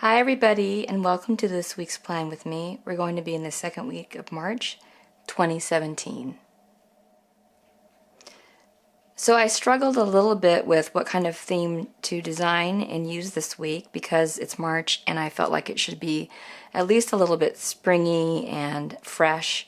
Hi everybody, and welcome to this week's plan with me. We're going to be in the second week of March 2017. So I struggled a little bit with what kind of theme to design and use this week because it's March and I felt like it should be at least a little bit springy and fresh.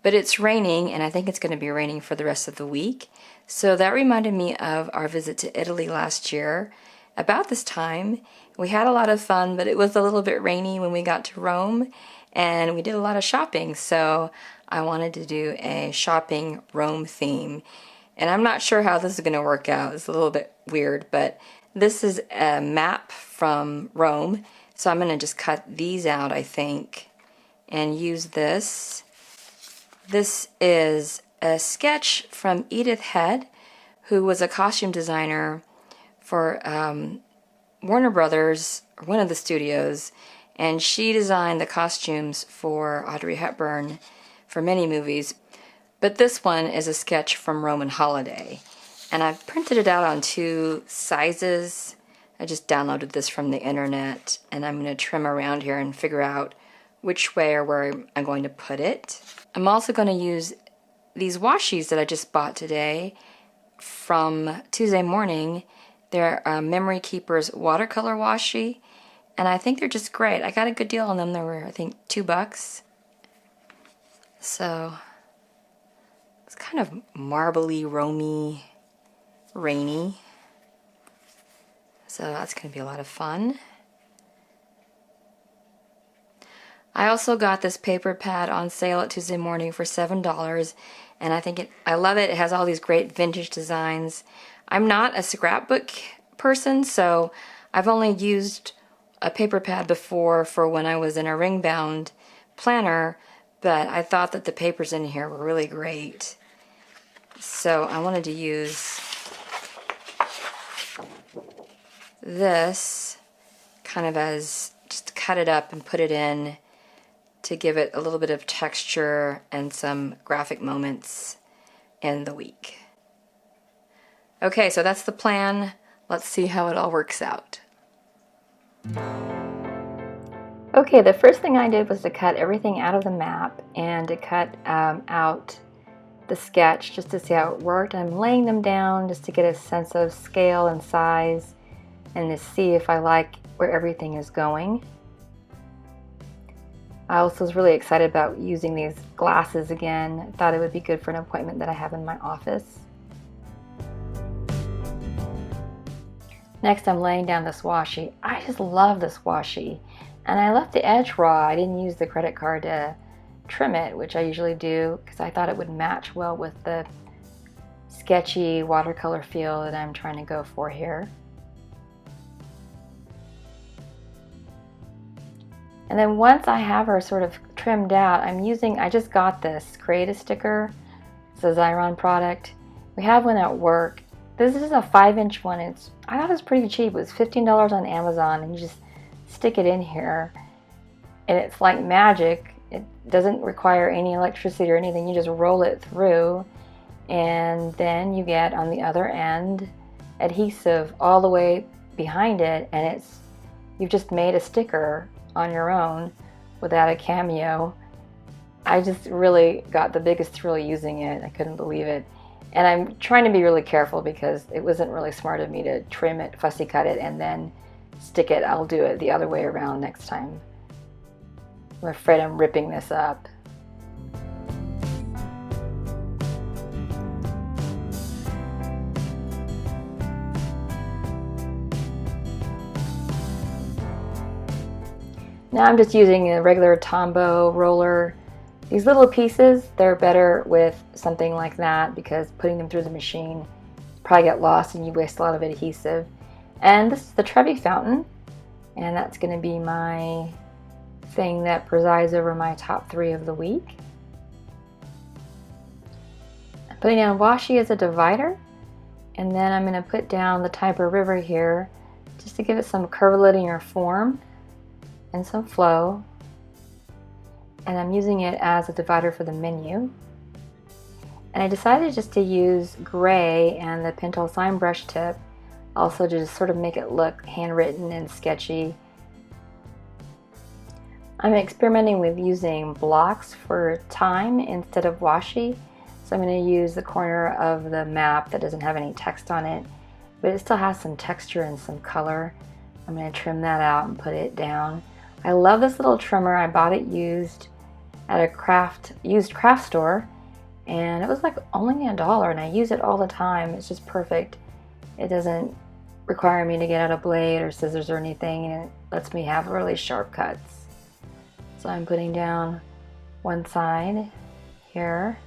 But it's raining and I think it's going to be raining for the rest of the week. So that reminded me of our visit to Italy last year. About this time, we had a lot of fun, but it was a little bit rainy when we got to Rome, and we did a lot of shopping, so I wanted to do a shopping Rome theme. And I'm not sure how this is going to work out. It's a little bit weird, but this is a map from Rome, so I'm going to just cut these out, I think, and use this. This is a sketch from Edith Head, who was a costume designer for Warner Brothers, or one of the studios, and she designed the costumes for Audrey Hepburn for many movies. But this one is a sketch from Roman Holiday, and I've printed it out on two sizes. I just downloaded this from the internet, and I'm going to trim around here and figure out which way or where I'm going to put it. I'm also going to use these washis that I just bought today from Tuesday Morning. They're Memory Keepers watercolor washi, and I think they're just great. I got a good deal on them. They were, I think, $2. So it's kind of marbly, romy, rainy. So that's going to be a lot of fun. I also got this paper pad on sale at Tuesday Morning for $7, and I love it. It has all these great vintage designs. I'm not a scrapbook person, so I've only used a paper pad before for when I was in a ring-bound planner, but I thought that the papers in here were really great. So I wanted to use this kind of as, just cut it up and put it in to give it a little bit of texture and some graphic moments in the week. Okay, so that's the plan. Let's see how it all works out. Okay, the first thing I did was to cut everything out of the map and to cut out the sketch just to see how it worked. I'm laying them down just to get a sense of scale and size and to see if I like where everything is going. I also was really excited about using these glasses again. I thought it would be good for an appointment that I have in my office. Next, I'm laying down this washi. I just love this washi. And I left the edge raw. I didn't use the credit card to trim it, which I usually do, because I thought it would match well with the sketchy watercolor feel that I'm trying to go for here. And then once I have her sort of trimmed out, I just got this Create Sticker. It's a Xyron product. We have one at work. This is a 5-inch one. I thought it was pretty cheap. It was $15 on Amazon, and you just stick it in here. And it's like magic. It doesn't require any electricity or anything. You just roll it through, and then you get on the other end adhesive all the way behind it, and you've just made a sticker on your own without a cameo. I just really got the biggest thrill using it. I couldn't believe it. And I'm trying to be really careful because it wasn't really smart of me to trim it, fussy cut it, and then stick it. I'll do it the other way around next time. I'm afraid I'm ripping this up. Now I'm just using a regular Tombow roller. These little pieces, they're better with something like that because putting them through the machine probably get lost and you waste a lot of adhesive. And this is the Trevi fountain, and that's going to be my thing that presides over my top 3 of the week. I'm putting down washi as a divider, and then I'm going to put down the Tiber River here just to give it some curvilinear form and some flow. And I'm using it as a divider for the menu. And I decided just to use gray and the Pentel sign brush tip also to just sort of make it look handwritten and sketchy. I'm experimenting with using blocks for time instead of washi. So I'm going to use the corner of the map that doesn't have any text on it, but it still has some texture and some color. I'm going to trim that out and put it down. I love this little trimmer. I bought it used at a used craft store, and it was like only $1, and I use it all the time. It's just perfect. It doesn't require me to get out a blade or scissors or anything, and it lets me have really sharp cuts. So I'm putting down one side here,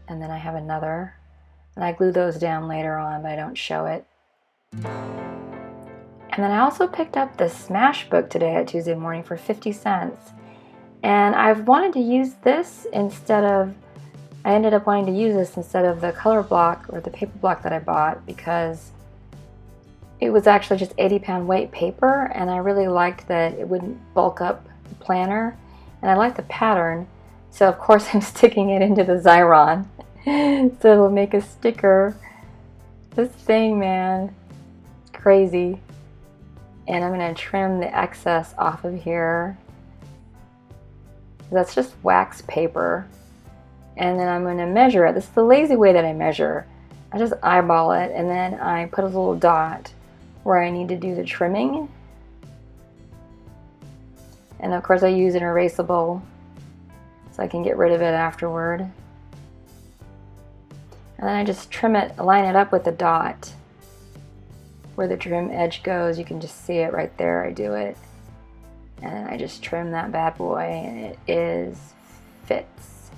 and then I have another, and I glue those down later on, but I don't show it. And then I also picked up the Smash book today at Tuesday morning for 50 cents. And I've wanted to use this instead of, I ended up wanting to use this instead of the color block or the paper block that I bought, because it was actually just 80-pound weight paper, and I really liked that it wouldn't bulk up the planner, and I like the pattern. So of course I'm sticking it into the Xyron so it'll make a sticker. This thing, man, it's crazy. And I'm going to trim the excess off of here. That's just wax paper. And then I'm going to measure it. This is the lazy way that I measure. I just eyeball it, and then I put a little dot where I need to do the trimming. And of course I use an erasable so I can get rid of it afterward. And then I just trim it, line it up with the dot. Where the trim edge goes, you can just see it right there. I do it, and then I just trim that bad boy, and it fits.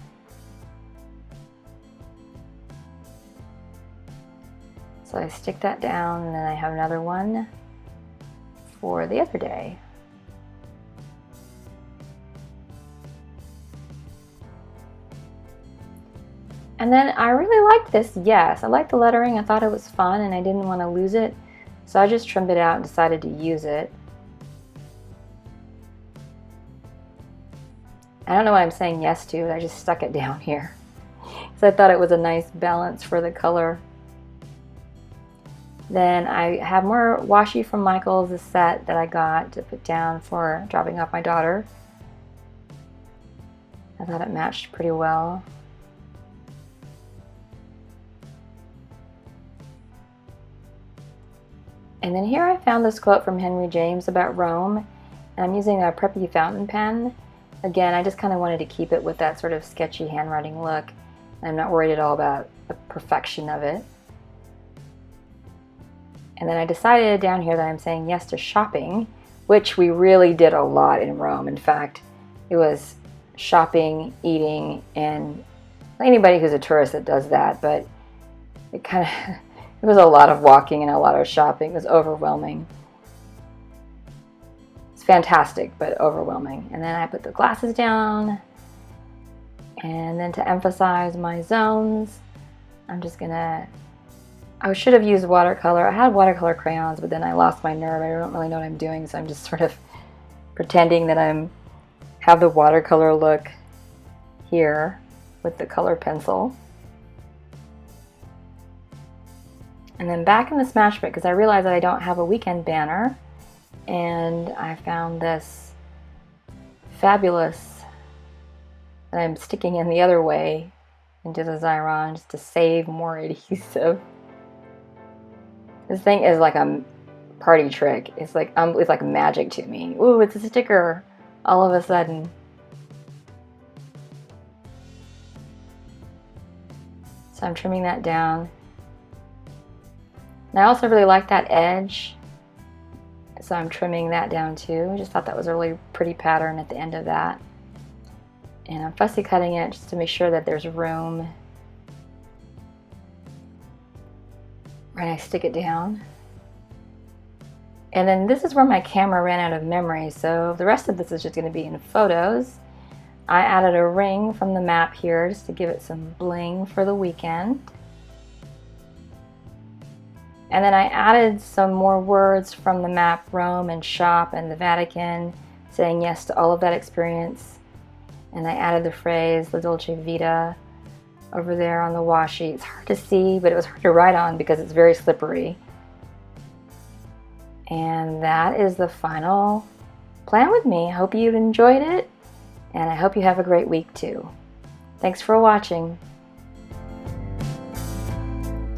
So I stick that down, and then I have another one for the other day. And then I really liked this. Yes, I liked the lettering. I thought it was fun, and I didn't want to lose it. So I just trimmed it out and decided to use it. I don't know what I'm saying yes to. I just stuck it down here. So I thought it was a nice balance for the color. Then I have more washi from Michael's, a set that I got to put down for dropping off my daughter. I thought it matched pretty well. And then here I found this quote from Henry James about Rome, and I'm using a Preppy fountain pen. Again, I just kind of wanted to keep it with that sort of sketchy handwriting look. I'm not worried at all about the perfection of it. And then I decided down here that I'm saying yes to shopping, which we really did a lot in Rome. In fact, it was shopping, eating, and anybody who's a tourist that does that, but it kind of it was a lot of walking and a lot of shopping. It was overwhelming. It's fantastic, but overwhelming. And then I put the glasses down, and then to emphasize my zones, I'm just gonna, I should have used watercolor. I had watercolor crayons, but then I lost my nerve. I don't really know what I'm doing, so I'm just sort of pretending that have the watercolor look here with the color pencil. And then back in the Smash Book, because I realized that I don't have a weekend banner, and I found this fabulous that I'm sticking in the other way into the Xyron just to save more adhesive. This thing is like a party trick. It's like magic to me. Ooh, it's a sticker all of a sudden. So I'm trimming that down. And I also really like that edge, so I'm trimming that down too. I just thought that was a really pretty pattern at the end of that. And I'm fussy cutting it just to make sure that there's room when I stick it down. And then this is where my camera ran out of memory, so the rest of this is just going to be in photos. I added a ring from the map here just to give it some bling for the weekend. And then I added some more words from the map, Rome and shop and the Vatican, saying yes to all of that experience. And I added the phrase, La Dolce Vita, over there on the washi. It's hard to see, but it was hard to write on because it's very slippery. And that is the final plan with me. I hope you enjoyed it, and I hope you have a great week too. Thanks for watching.